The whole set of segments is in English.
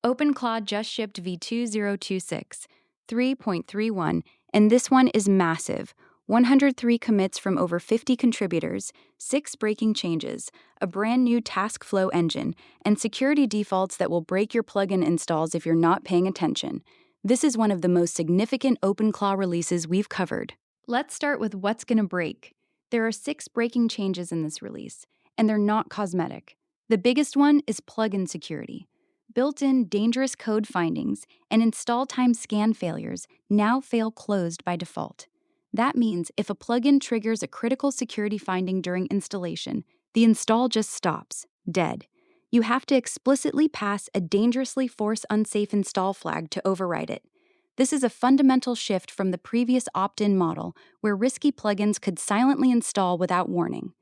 OpenClaw just shipped v2026.3.31, and this one is massive. 103 commits from over 50 contributors, 6 breaking changes, a brand new task flow engine, and security defaults that will break your plugin installs if you're not paying attention. This is one of the most significant OpenClaw releases we've covered. Let's start with what's gonna break. There are 6 breaking changes in this release, and they're not cosmetic. The biggest one is plugin security. Built-in dangerous code findings and install time scan failures now fail closed by default. That means if a plugin triggers a critical security finding during installation, the install just stops, dead. You have to explicitly pass a dangerously force unsafe install flag to override it. This is a fundamental shift from the previous opt-in model where risky plugins could silently install without warning.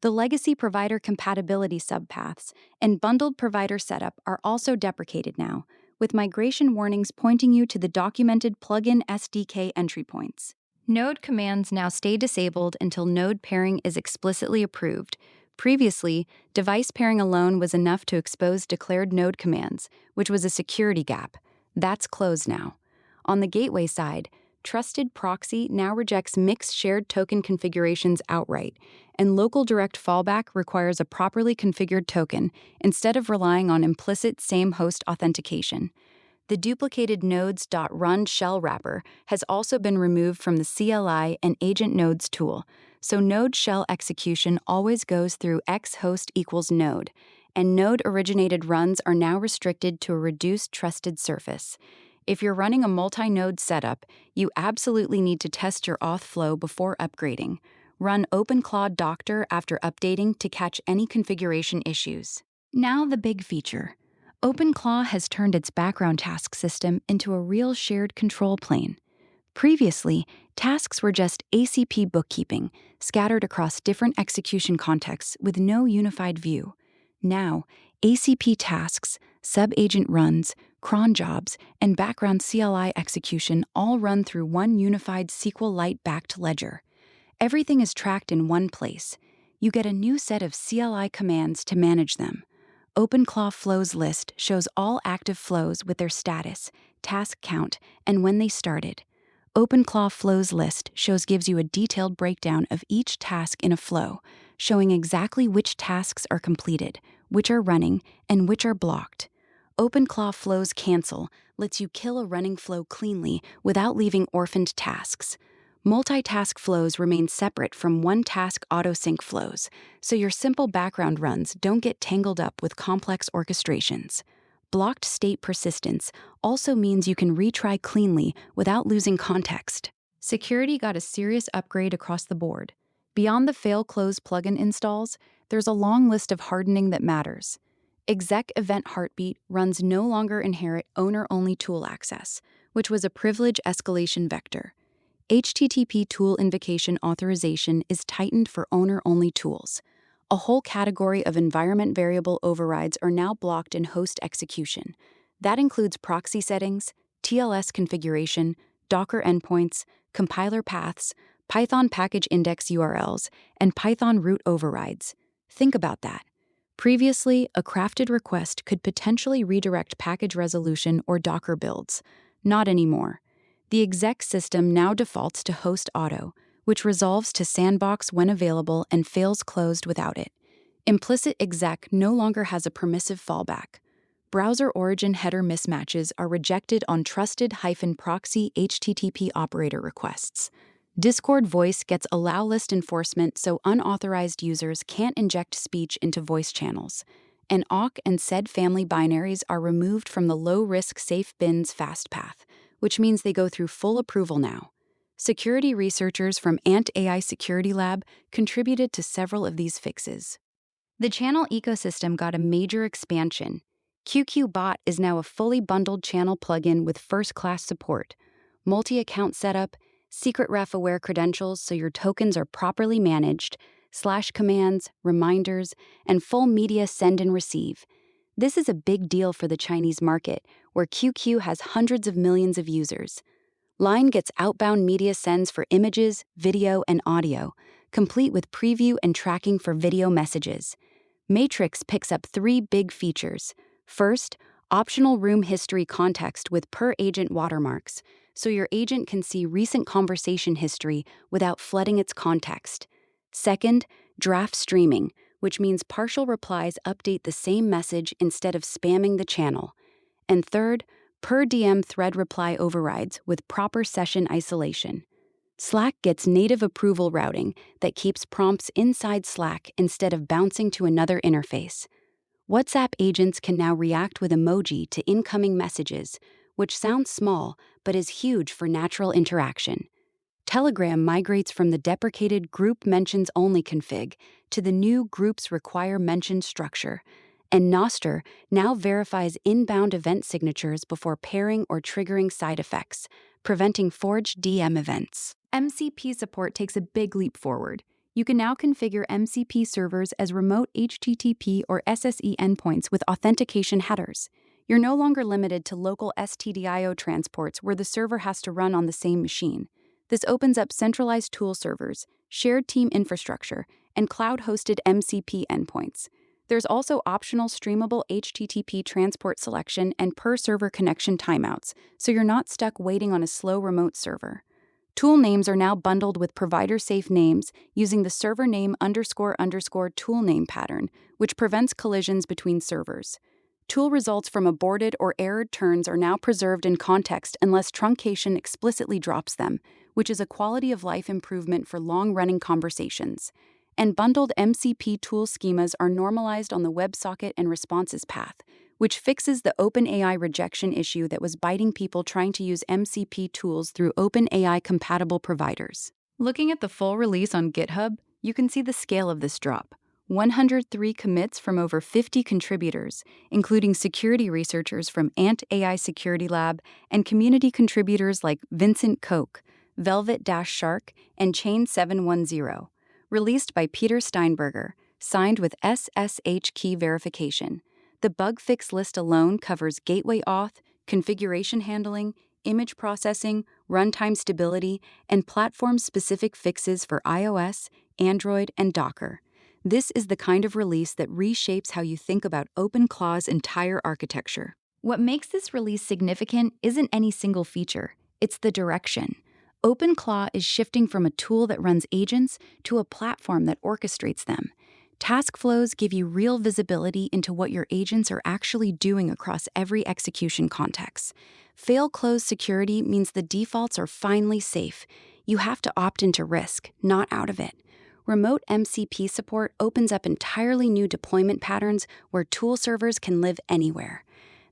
The legacy provider compatibility subpaths and bundled provider setup are also deprecated now, with migration warnings pointing you to the documented plugin SDK entry points. Node commands now stay disabled until node pairing is explicitly approved. Previously, device pairing alone was enough to expose declared node commands, which was a security gap. That's closed now. On the gateway side, Trusted Proxy now rejects mixed shared token configurations outright, and local direct fallback requires a properly configured token instead of relying on implicit same-host authentication. The duplicated nodes.run shell wrapper has also been removed from the CLI and agent nodes tool, so node shell execution always goes through x-host equals node, and node-originated runs are now restricted to a reduced trusted surface. If you're running a multi-node setup, you absolutely need to test your auth flow before upgrading. Run OpenClaw Doctor after updating to catch any configuration issues. Now the big feature. OpenClaw has turned its background task system into a real shared control plane. Previously, tasks were just ACP bookkeeping, scattered across different execution contexts with no unified view. Now, ACP tasks, sub-agent runs, cron jobs, and background CLI execution all run through one unified SQLite-backed ledger. Everything is tracked in one place. You get a new set of CLI commands to manage them. OpenClaw Flows list shows all active flows with their status, task count, and when they started. OpenClaw Flows list gives you a detailed breakdown of each task in a flow, showing exactly which tasks are completed, which are running, and which are blocked. OpenClaw Flows Cancel lets you kill a running flow cleanly without leaving orphaned tasks. Multitask flows remain separate from one-task autosync flows, so your simple background runs don't get tangled up with complex orchestrations. Blocked state persistence also means you can retry cleanly without losing context. Security got a serious upgrade across the board. Beyond the fail-close plugin installs, there's a long list of hardening that matters. Exec event heartbeat runs no longer inherit owner-only tool access, which was a privilege escalation vector. HTTP tool invocation authorization is tightened for owner-only tools. A whole category of environment variable overrides are now blocked in host execution. That includes proxy settings, TLS configuration, Docker endpoints, compiler paths, Python package index URLs, and Python root overrides. Think about that. Previously, a crafted request could potentially redirect package resolution or Docker builds. Not anymore. The exec system now defaults to host auto, which resolves to sandbox when available and fails closed without it. Implicit exec no longer has a permissive fallback. Browser origin header mismatches are rejected on trusted-proxy HTTP operator requests. Discord voice gets allow list enforcement so unauthorized users can't inject speech into voice channels. And awk and sed family binaries are removed from the low-risk safe bins fast path, which means they go through full approval now. Security researchers from Ant AI Security Lab contributed to several of these fixes. The channel ecosystem got a major expansion. QQBot is now a fully bundled channel plugin with first-class support, multi-account setup, secret ref-aware credentials so your tokens are properly managed, slash commands, reminders, and full media send and receive. This is a big deal for the Chinese market, where QQ has hundreds of millions of users. Line gets outbound media sends for images, video, and audio, complete with preview and tracking for video messages. Matrix picks up 3 big features. First, Optional room history context with per-agent watermarks, so your agent can see recent conversation history without flooding its context. Second, draft streaming, which means partial replies update the same message instead of spamming the channel. And third, per DM thread reply overrides with proper session isolation. Slack gets native approval routing that keeps prompts inside Slack instead of bouncing to another interface. WhatsApp agents can now react with emoji to incoming messages, which sounds small but is huge for natural interaction. Telegram migrates from the deprecated group mentions only config to the new groups require mention structure. And Nostr now verifies inbound event signatures before pairing or triggering side effects, preventing forged DM events. MCP support takes a big leap forward. You can now configure MCP servers as remote HTTP or SSE endpoints with authentication headers. You're no longer limited to local STDIO transports where the server has to run on the same machine. This opens up centralized tool servers, shared team infrastructure, and cloud-hosted MCP endpoints. There's also optional streamable HTTP transport selection and per-server connection timeouts, so you're not stuck waiting on a slow remote server. Tool names are now bundled with provider-safe names using the server name __ tool name pattern, which prevents collisions between servers. Tool results from aborted or errored turns are now preserved in context unless truncation explicitly drops them, which is a quality of life improvement for long-running conversations. And bundled MCP tool schemas are normalized on the WebSocket and responses path, which fixes the OpenAI rejection issue that was biting people trying to use MCP tools through OpenAI-compatible providers. Looking at the full release on GitHub, you can see the scale of this drop. 103 commits from over 50 contributors, including security researchers from Ant AI Security Lab and community contributors like Vincent Koch, Velvet-Shark, and Chain710. Released by Peter Steinberger, signed with SSH key verification. The bug fix list alone covers gateway auth, configuration handling, image processing, runtime stability, and platform-specific fixes for iOS, Android, and Docker. This is the kind of release that reshapes how you think about OpenClaw's entire architecture. What makes this release significant isn't any single feature, it's the direction. OpenClaw is shifting from a tool that runs agents to a platform that orchestrates them. Task flows give you real visibility into what your agents are actually doing across every execution context. Fail-close security means the defaults are finally safe. You have to opt into risk, not out of it. Remote MCP support opens up entirely new deployment patterns where tool servers can live anywhere.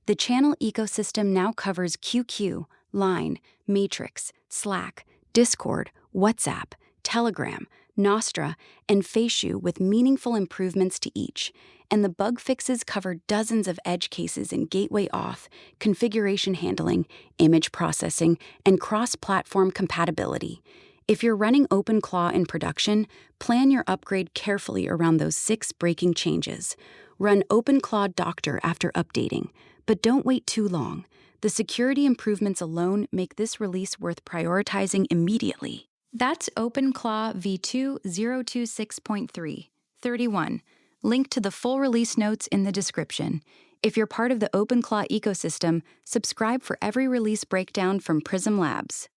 The channel ecosystem now covers QQ, Line, Matrix, Slack, Discord, WhatsApp, Telegram, Nostra, and Faciu with meaningful improvements to each. And the bug fixes cover dozens of edge cases in gateway auth, configuration handling, image processing, and cross-platform compatibility. If you're running OpenClaw in production, plan your upgrade carefully around those 6 breaking changes. Run OpenClaw Doctor after updating, but don't wait too long. The security improvements alone make this release worth prioritizing immediately. That's OpenClaw v2026.3.31. Link to the full release notes in the description. If you're part of the OpenClaw ecosystem, subscribe for every release breakdown from Prism Labs.